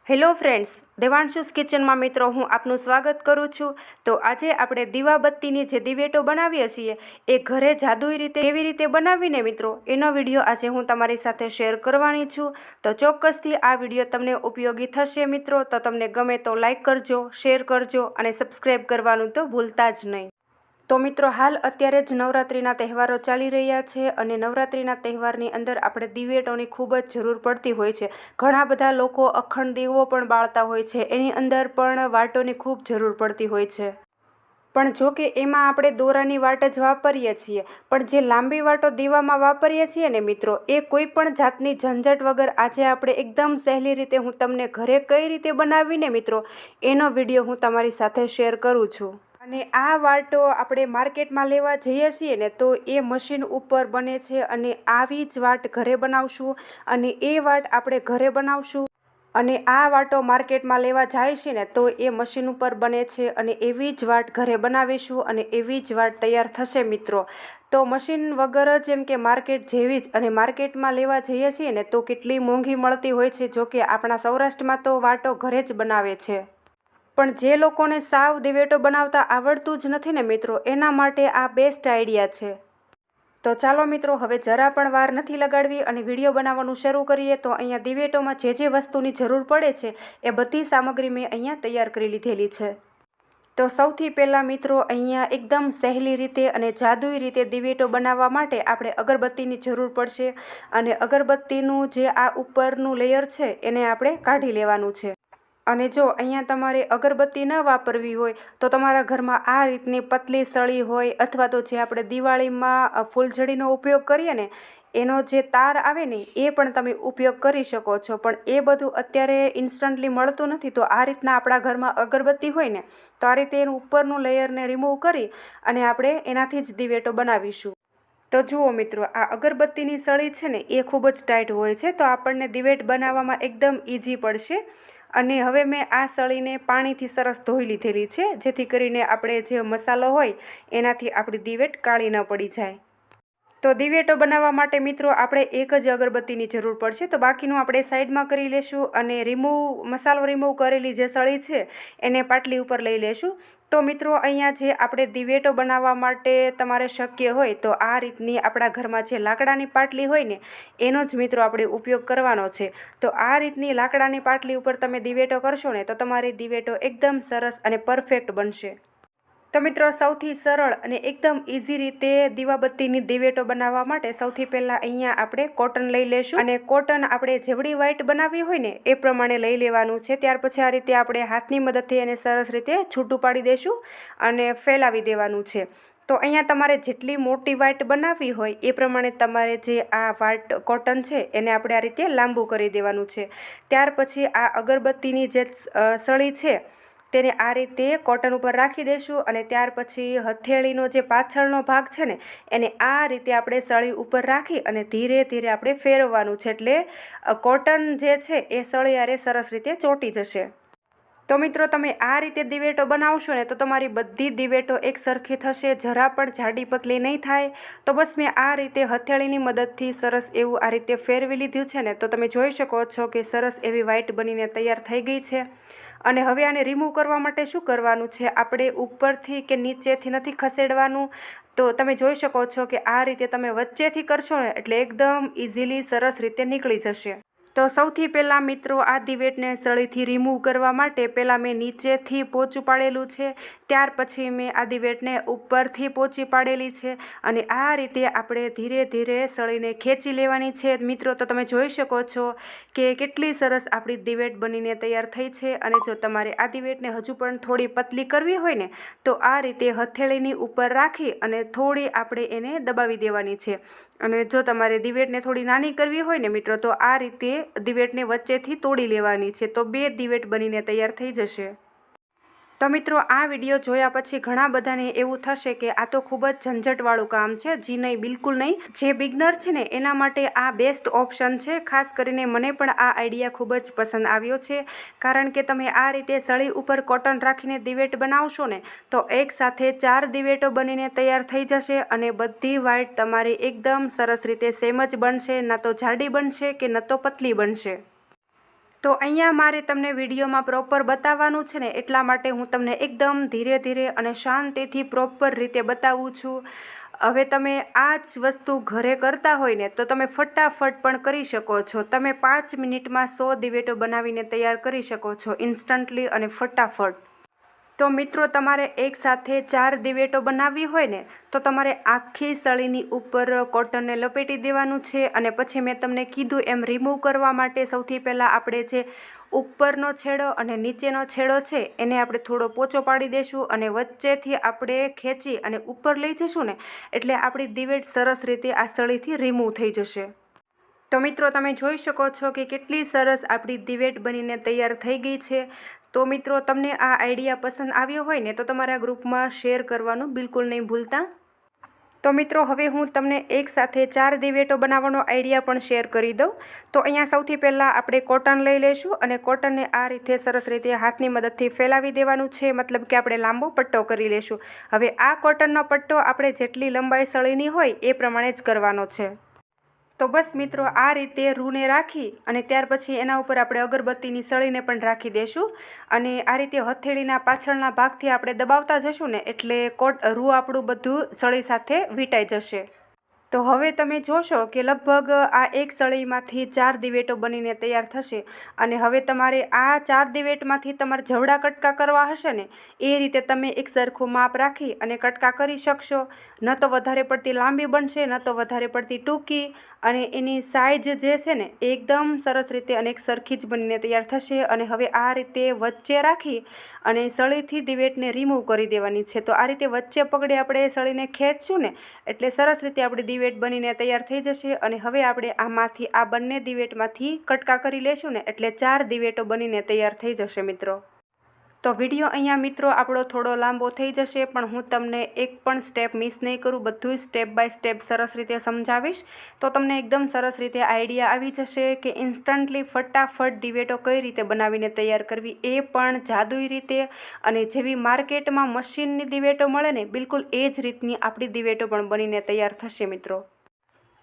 Hello friends, દેવાંશુસ કિચનમાં મિત્રો હું આપનું સ્વાગત કરું છું। તો આજે આપણે દીવાબત્તીની જે દિવેટો બનાવીએ છીએ એ ઘરે જાદુઈ રીતે કેવી રીતે બનાવીને મિત્રો એનો વિડીયો આજે હું તમારી સાથે શેર કરવાની છું। તો ચોક્કસથી આ વિડીયો તમને ઉપયોગી થશે મિત્રો। તો તમને ગમે તો લાઈક કરજો, શેર કરજો અને સબસ્ક્રાઈબ કરવાનું તો ભૂલતા જ નહીં। તો મિત્રો હાલ અત્યારે જ નવરાત્રિના તહેવારો ચાલી રહ્યા છે અને નવરાત્રિના તહેવારની અંદર આપણે દિવેટોની ખૂબ જ જરૂર પડતી હોય છે। ઘણા બધા લોકો અખંડ દીવો પણ બાળતા હોય છે, એની અંદર પણ વાટોની ખૂબ જરૂર પડતી હોય છે। પણ જો કે એમાં આપણે દોરાની વાટ જ વાપરીએ છીએ, પણ જે લાંબી વાટો દીવામાં વાપરીએ છીએ ને મિત્રો, એ કોઈ પણ જાતની ઝંઝટ વગર આજે આપણે એકદમ સહેલી રીતે હું તમને ઘરે કઈ રીતે બનાવીને મિત્રો એનો વિડીયો હું તમારી સાથે શેર કરું છું। અને આ વાટો આપણે માર્કેટમાં લેવા જઈએ છીએ ને તો એ મશીન ઉપર બને છે અને આવી જ વાટ ઘરે બનાવશું અને એ વાટ આપણે ઘરે બનાવશું અને આ વાટો માર્કેટમાં લેવા જાય છે ને તો એ મશીન ઉપર બને છે અને એવી જ વાટ ઘરે બનાવીશું અને એવી જ વાટ તૈયાર થશે મિત્રો। તો મશીન વગર જ એમ કે માર્કેટ જેવી જ, અને માર્કેટમાં લેવા જઈએ છીએ ને તો કેટલી મોંઘી મળતી હોય છે। જો કે આપણા સૌરાષ્ટ્રમાં તો વાટો ઘરે જ બનાવે છે, પણ જે લોકોને સાવ દિવેટો બનાવતા આવડતું જ નથી ને મિત્રો, એના માટે આ બેસ્ટ આઈડિયા છે। તો ચાલો મિત્રો હવે જરા પણ વાર નથી લગાડવી અને વિડીયો બનાવવાનું શરૂ કરીએ। તો અહીંયા દિવેટોમાં જે વસ્તુની જરૂર પડે છે એ બધી સામગ્રી મેં અહીંયા તૈયાર કરી લીધેલી છે। તો સૌથી પહેલાં મિત્રો અહીંયા એકદમ સહેલી રીતે અને જાદુઈ રીતે દિવેટો બનાવવા માટે આપણે અગરબત્તીની જરૂર પડશે અને અગરબત્તીનું જે આ ઉપરનું લેયર છે એને આપણે કાઢી લેવાનું છે। અને જો અહીંયા તમારે અગરબત્તી ન વાપરવી હોય તો તમારા ઘરમાં આ રીતની પતલી સળી હોય અથવા તો જે આપણે દિવાળીમાં ફૂલઝડીનો ઉપયોગ કરીએ ને એનો જે તાર આવે ને એ પણ તમે ઉપયોગ કરી શકો છો, પણ એ બધું અત્યારે ઇન્સ્ટન્ટલી મળતું નથી। તો આ રીતના આપણા ઘરમાં અગરબત્તી હોય ને તો આ રીતે એનું ઉપરનું લેયરને રિમૂવ કરી અને આપણે એનાથી જ દિવેટો બનાવીશું। તો જુઓ મિત્રો, આ અગરબત્તીની સળી છે ને એ ખૂબ જ ટાઈટ હોય છે, તો આપણને દિવેટ બનાવવામાં એકદમ ઇઝી પડશે। અને હવે મેં આ સળીને પાણીથી સરસ ધોઈ લીધેલી છે, જેથી કરીને આપણે જે મસાલો હોય એનાથી આપણી દિવેટ કાળી ન પડી જાય। તો દિવેટો બનાવવા માટે મિત્રો આપણે એક જ અગરબત્તીની જરૂર પડશે, તો બાકીનું આપણે સાઈડમાં કરી લેશું અને મસાલો રિમૂવ કરેલી જે સળી છે એને પાટલી ઉપર લઈ લેશું। તો મિત્રો અહીંયા જે આપણે દિવેટો બનાવવા માટે તમારે શક્ય હોય તો આ રીતની આપણા ઘરમાં જે લાકડાની પાટલી હોય ને એનો જ મિત્રો આપણે ઉપયોગ કરવાનો છે। તો આ રીતની લાકડાની પાટલી ઉપર તમે દિવેટો કરશો ને તો તમારી દિવેટો એકદમ સરસ અને પરફેક્ટ બનશે। તો મિત્રો સૌથી સરળ અને એકદમ ઇઝી રીતે દીવાબત્તીની દિવેટો બનાવવા માટે સૌથી પહેલાં અહીંયા આપણે કોટન લઈ લેશું અને કોટન આપણે જેવડી વ્હાઈટ બનાવવી હોય ને એ પ્રમાણે લઈ લેવાનું છે। ત્યાર પછી આ રીતે આપણે હાથની મદદથી એને સરસ રીતે છૂટું પાડી દઈશું અને ફેલાવી દેવાનું છે। તો અહીંયા તમારે જેટલી મોટી વાટ બનાવવી હોય એ પ્રમાણે તમારે જે આ વાટ કોટન છે એને આપણે આ રીતે લાંબુ કરી દેવાનું છે। ત્યાર પછી આ અગરબત્તીની જે સળી છે તેને આ રીતે કોટન ઉપર રાખી દઈશું અને ત્યાર પછી હથેળીનો જે પાછળનો ભાગ છે ને એને આ રીતે આપણે સળી ઉપર રાખી અને ધીરે ધીરે આપણે ફેરવવાનું છે, એટલે કોટન જે છે એ સળિયારે સરસ રીતે ચોંટી જશે। તો મિત્રો તમે આ રીતે દિવેટો બનાવશો ને તો તમારી બધી દિવેટો એક સરખી થશે, જરા પણ જાડી પતલી નહીં થાય। તો બસ મેં આ રીતે હથેળીની મદદથી સરસ એવું આ રીતે ફેરવી લીધું છે ને, તો તમે જોઈ શકો છો કે સરસ એવી વ્હાઈટ બનીને તૈયાર થઈ ગઈ છે। અને હવે આને રિમૂવ કરવા માટે શું કરવાનું છે, આપણે ઉપરથી કે નીચેથી નથી ખસેડવાનું। તો તમે જોઈ શકો છો કે આ રીતે તમે વચ્ચેથી કરશો ને એટલે એકદમ ઇઝીલી સરસ રીતે નીકળી જશે। તો સૌથી પહેલાં મિત્રો આ દિવેટને સળીથી રિમૂવ કરવા માટે પહેલાં મેં નીચેથી પોચું પાડેલું છે, ત્યાર પછી મેં આ દિવેટને ઉપરથી પોચી પાડેલી છે અને આ રીતે આપણે ધીરે ધીરે સળીને ખેંચી લેવાની છે મિત્રો। તો તમે જોઈ શકો છો કે કેટલી સરસ આપણી દિવેટ બનીને તૈયાર થઈ છે। અને જો તમારે આ દિવેટને હજુ પણ થોડી પતલી કરવી હોય ને તો આ રીતે હથેળીની ઉપર રાખી અને થોડી આપણે એને દબાવી દેવાની છે। અને જો તમારે દિવેટને થોડી નાની કરવી હોય ને મિત્રો તો આ રીતે દિવેટને વચ્ચેથી તોડી લેવાની છે, તો 2 દિવેટ બનીને તૈયાર થઈ જશે। તો મિત્રો આ વિડીયો જોયા પછી ઘણા બધાને એવું થશે કે આ તો ખૂબ જ ઝંઝટવાળું કામ છે। જી નહીં, બિલકુલ નહીં। જે બિગનર છે ને એના માટે આ બેસ્ટ ઓપ્શન છે। ખાસ કરીને મને પણ આ આઈડિયા ખૂબ જ પસંદ આવ્યો છે, કારણ કે તમે આ રીતે સળી ઉપર કોટન રાખીને દિવેટ બનાવશો ને તો એક સાથે 4 દિવેટો બનીને તૈયાર થઈ જશે અને બધી વાઈટ તમારી એકદમ સરસ રીતે સેમ જ બનશે, ન તો જાડી બનશે કે ન તો પતલી બનશે। તો અહીંયા મારે તમને વિડીયોમાં પ્રોપર બતાવવાનું છે ને, એટલા માટે હું તમને એકદમ ધીરે ધીરે અને શાંતિથી પ્રોપર રીતે બતાવું છું. હવે તમે આ જ વસ્તુ ઘરે કરતા હોય ને તો તમે ફટાફટ પણ કરી શકો છો. તમે 5 મિનિટમાં 100 દિવેટો બનાવીને તૈયાર કરી શકો છો ઇન્સ્ટન્ટલી અને ફટાફટ. તો મિત્રો તમારે એકસાથે 4 દિવેટો બનાવવી હોય ને તો તમારે આખી સળીની ઉપર કોટનને લપેટી દેવાનું છે. અને પછી મેં તમને કીધું એમ રિમૂવ કરવા માટે સૌથી પહેલાં આપણે જે ઉપરનો છેડો અને નીચેનો છેડો છે એને આપણે થોડો પોચો પાડી દઈશું અને વચ્ચેથી આપણે ખેંચી અને ઉપર લઈ જઈશું ને એટલે આપણી દિવેટ સરસ રીતે આ સળીથી રિમૂવ થઈ જશે. તો મિત્રો તમે જોઈ શકો છો કે કેટલી સરસ આપણી દિવેટ બનીને તૈયાર થઈ ગઈ છે. તો મિત્રો તમને આ આઈડિયા પસંદ આવ્યો હોય ને તો તમારા ગ્રુપમાં શેર કરવાનું બિલકુલ નહીં ભૂલતા. તો મિત્રો હવે હું તમને એકસાથે 4 દિવેટો બનાવવાનો આઈડિયા પણ શેર કરી દઉં. તો અહીંયા સૌથી પહેલાં આપણે કોટન લઈ લઈશું અને કોટનને આ રીતે સરસ રીતે હાથની મદદથી ફેલાવી દેવાનું છે, મતલબ કે આપણે લાંબો પટ્ટો કરી લઈશું. હવે આ કોટનનો પટ્ટો આપણે જેટલી લંબાઈ સળીની હોય એ પ્રમાણે જ કરવાનો છે. તો બસ મિત્રો આ રીતે રૂને રાખી અને ત્યાર પછી એના ઉપર આપણે અગરબત્તીની સળીને પણ રાખી દઈશું અને આ રીતે હથેળીના પાછળના ભાગથી આપણે દબાવતા જશું ને એટલે રૂ આપણું બધું સળી સાથે વીંટાઈ જશે. તો હવે તમે જોશો કે લગભગ આ એક સળીમાંથી 4 દિવેટો બનીને તૈયાર થશે. અને હવે તમારે આ 4 દિવેટમાંથી તમારે જવડા કટકા કરવા હશે ને એ રીતે તમે એક સરખું માપ રાખી અને કટકા કરી શકશો. ન તો વધારે પડતી લાંબી બનશે ન તો વધારે પડતી ટૂંકી, અને એની સાઇઝ જે છે ને એકદમ સરસ રીતે અને એક સરખી જ બનીને તૈયાર થશે. અને હવે આ રીતે વચ્ચે રાખી અને સળીથી દિવેટને રિમૂવ કરી દેવાની છે. તો આ રીતે વચ્ચે પકડી આપણે સળીને ખેંચશું ને એટલે સરસ રીતે આપણી દિવેટ બનીને તૈયાર થઈ જશે. અને હવે આપણે આમાંથી આ બંને દિવેટમાંથી કટકા કરી લેશું ને એટલે 4 દિવેટો બનીને તૈયાર થઈ જશે મિત્રો. તો વિડીયો અહીંયા મિત્રો આપણો થોડો લાંબો થઈ જશે, પણ હું તમને એક પણ સ્ટેપ મિસ નહીં કરું, બધું સ્ટેપ બાય સ્ટેપ સરસ રીતે સમજાવીશ. તો તમને એકદમ સરસ રીતે આઈડિયા આવી જશે કે ઇન્સ્ટન્ટલી ફટાફટ દિવેટો કઈ રીતે બનાવીને તૈયાર કરવી, એ પણ જાદુઈ રીતે. અને જેવી માર્કેટમાં મશીનની દિવેટો મળે ને બિલકુલ એ જ રીતની આપણી દિવેટો પણ બનીને તૈયાર થશે મિત્રો.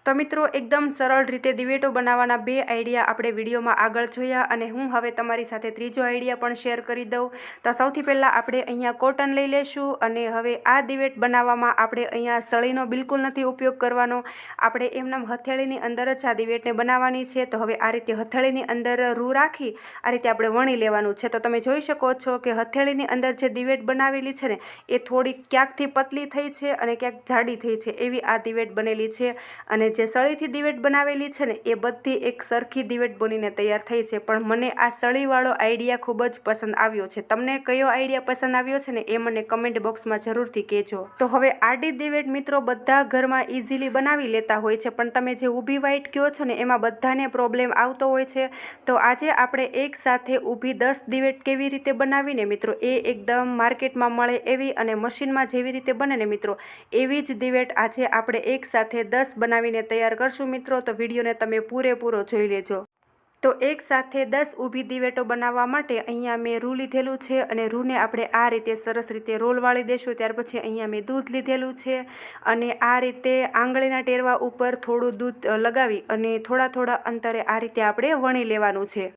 તો મિત્રો એકદમ સરળ રીતે દિવેટો બનાવવાના 2 આઈડિયા આપણે વિડીયોમાં આગળ જોયા અને હું હવે તમારી સાથે ત્રીજો આઈડિયા પણ શેર કરી દઉં. તો સૌથી પહેલાં આપણે અહીંયા કોટન લઈ લેશું અને હવે આ દિવેટ બનાવવામાં આપણે અહીંયા સળીનો બિલકુલ નથી ઉપયોગ કરવાનો. આપણે એમનામ હથેળીની અંદર જ આ દિવેટને બનાવવાની છે. તો હવે આ રીતે હથેળીની અંદર રૂ રાખી આ રીતે આપણે વણી લેવાનું છે. તો તમે જોઈ શકો છો કે હથેળીની અંદર જે દિવેટ બનાવેલી છે ને એ થોડી ક્યાંકથી પતલી થઈ છે અને ક્યાંક જાડી થઈ છે એવી આ દિવેટ બનેલી છે. અને જે સળીથી દિવેટ બનાવેલી છે ને એ બધી એક સરખી દિવેટ બનીને તૈયાર થઈ છે. પણ મને આ સળીવાળો આઈડિયા ખૂબ જ પસંદ આવ્યો છે. તમને કયો આઈડિયા પસંદ આવ્યો છે ને એ મને કમેન્ટ બોક્સમાં જરૂરથી કહેજો. તો હવે આડી દિવેટ મિત્રો બધા ઘરમાં ઇઝીલી બનાવી લેતા હોય છે, પણ તમે જે ઊભી વાઈટ કહો છો ને એમાં બધાને પ્રોબ્લેમ આવતો હોય છે. તો આજે આપણે એક સાથે ઊભી 10 દિવેટ કેવી રીતે બનાવીને મિત્રો એ એકદમ માર્કેટમાં મળે એવી અને મશીનમાં જેવી રીતે બને ને મિત્રો એવી જ દિવેટ આજે આપણે એક સાથે 10 બનાવીને તૈયાર કરશું મિત્રો. તો વિડીયોને તમે પૂરેપૂરો જોઈ લેજો. તો એક સાથે 10 ઊભી દિવેટો બનાવવા માટે અહીંયા મેં રૂ લીધેલું છે અને રૂને આપણે આ રીતે સરસ રીતે રોલ વાળી દેશું. ત્યાર પછી અહીંયા મેં દૂધ લીધેલું છે અને આ રીતે આંગળીના ટેરવા ઉપર થોડું દૂધ લગાવી અને થોડા અંતરે આ રીતે આપણે વણી લેવાનું છે.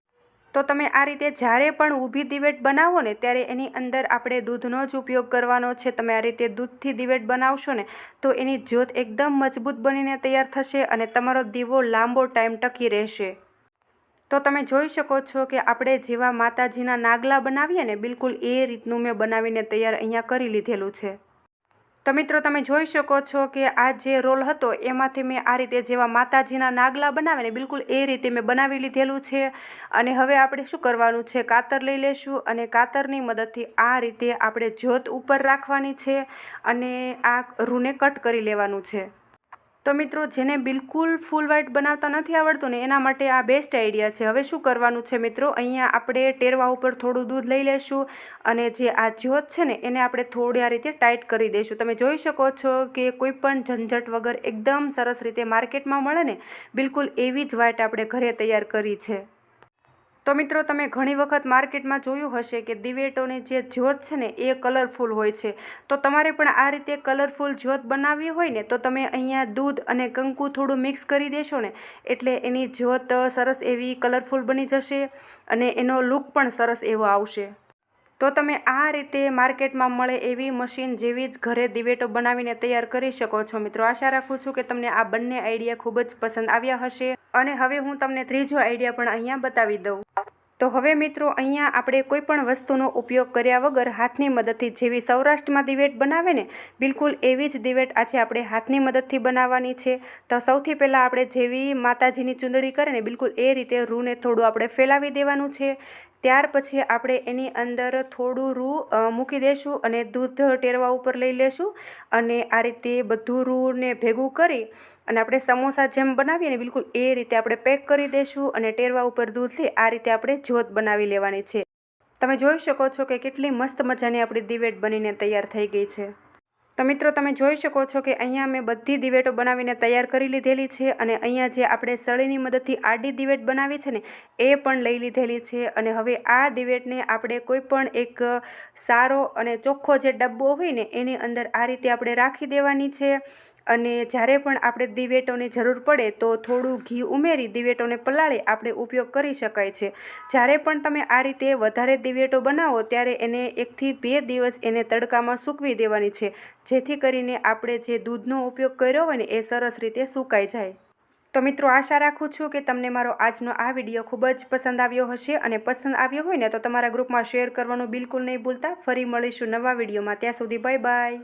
તો તમે આ રીતે જ્યારે પણ ઊભી દિવેટ બનાવો ને ત્યારે એની અંદર આપણે દૂધનો જ ઉપયોગ કરવાનો છે. તમે આ રીતે દૂધથી દિવેટ બનાવશો ને તો એની જ્યોત એકદમ મજબૂત બનીને તૈયાર થશે અને તમારો દીવો લાંબો ટાઈમ ટકી રહેશે. તો તમે જોઈ શકો છો કે આપણે જેવા માતાજીના નાગલા બનાવીએ ને બિલકુલ એ રીતનું મેં બનાવીને તૈયાર અહીંયા કરી લીધેલું છે. તો મિત્રો તમે જોઈ શકો છો કે આ જે રોલ હતો એમાંથી મેં આ રીતે જેવા માતાજીના નાગલા બનાવે ને બિલકુલ એ રીતે મેં બનાવી લીધેલું છે. અને હવે આપણે શું કરવાનું છે, કાતર લઈ લેશું અને કાતરની મદદથી આ રીતે આપણે જ્યોત ઉપર રાખવાની છે અને આ રૂને કટ કરી લેવાનું છે. તો મિત્રો જેને બિલકુલ ફૂલ વ્હાઈટ બનાવતા નથી આવડતું ને એના માટે આ બેસ્ટ આઈડિયા છે. હવે શું કરવાનું છે મિત્રો, અહીંયા આપણે ટેરવા ઉપર થોડું દૂધ લઈ લેશું અને જે આ જ્યોત છે ને એને આપણે થોડી આ રીતે ટાઈટ કરી દઈશું. તમે જોઈ શકો છો કે કોઈ પણ ઝંઝટ વગર એકદમ સરસ રીતે માર્કેટમાં મળે ને બિલકુલ એવી જ વ્હાઈટ આપણે ઘરે તૈયાર કરી છે. તો મિત્રો તમે ઘણી વખત માર્કેટમાં જોયું હશે કે દિવેટોની જે જ્યોત છે ને એ કલરફુલ હોય છે. તો તમારે પણ આ રીતે કલરફુલ જ્યોત બનાવવી હોય ને તો તમે અહીંયા દૂધ અને કંકુ થોડું મિક્સ કરી દેશો ને એટલે એની જ્યોત સરસ એવી કલરફુલ બની જશે અને એનો લુક પણ સરસ એવો આવશે. તો તમે આ રીતે માર્કેટમાં મળે એવી મશીન જેવી જ ઘરે દિવેટો બનાવીને તૈયાર કરી શકો છો. મિત્રો આશા રાખું છું કે તમને આ બંને આઈડિયા ખૂબ જ પસંદ આવ્યા હશે. અને હવે હું તમને ત્રીજો આઈડિયા પણ અહીંયા બતાવી દઉં. તો હવે મિત્રો અહીંયા આપણે કોઈ પણ વસ્તુનો ઉપયોગ કર્યા વગર હાથની મદદથી જેવી સૌરાષ્ટ્રમાં દિવેટ બનાવે ને બિલકુલ એવી જ દિવેટ આજે આપણે હાથની મદદથી બનાવવાની છે. તો સૌથી પહેલાં આપણે જેવી માતાજીની ચૂંદડી કરે ને બિલકુલ એ રીતે રૂને થોડું આપણે ફેલાવી દેવાનું છે. ત્યાર પછી આપણે એની અંદર થોડું રૂ મૂકી દઈશું અને દૂધ ટેરવા ઉપર લઈ લેશું અને આ રીતે બધું રૂને ભેગું કરી અને આપણે સમોસા જેમ બનાવીએ ને બિલકુલ એ રીતે આપણે પેક કરી દઈશું અને ટેરવા ઉપર દૂધ લઈ આ રીતે આપણે જ્યોત બનાવી લેવાની છે. તમે જોઈ શકો છો કે કેટલી મસ્ત મજાની આપણી દિવેટ બનીને તૈયાર થઈ ગઈ છે. તો મિત્રો તમે જોઈ શકો છો કે અહીંયા મેં બધી દિવેટો બનાવીને તૈયાર કરી લીધેલી છે અને અહીંયા જે આપણે સળીની મદદથી આડી દિવેટ બનાવી છે ને એ પણ લઈ લીધેલી છે. અને હવે આ દિવેટને આપણે કોઈ પણ એક સારો અને ચોખ્ખો જે ડબ્બો હોય ને એની અંદર આ રીતે આપણે રાખી દેવાની છે. અને જ્યારે પણ આપણે દિવેટોની જરૂર પડે તો થોડું ઘી ઉમેરી દિવેટોને પલાળી આપણે ઉપયોગ કરી શકાય છે. જ્યારે પણ તમે આ રીતે વધારે દિવેટો બનાવો ત્યારે એને 1 થી 2 દિવસ એને તડકામાં સૂકવી દેવાની છે જેથી કરીને આપણે જે દૂધનો ઉપયોગ કર્યો હોય ને એ સરસ રીતે સુકાઈ જાય. તો મિત્રો આશા રાખું છું કે તમને મારો આજનો આ વિડીયો ખૂબ જ પસંદ આવ્યો હશે અને પસંદ આવ્યો હોય ને તો તમારા ગ્રુપમાં શેર કરવાનું બિલકુલ નહીં ભૂલતા. ફરી મળીશું નવા વિડીયોમાં. ત્યાં સુધી બાય બાય.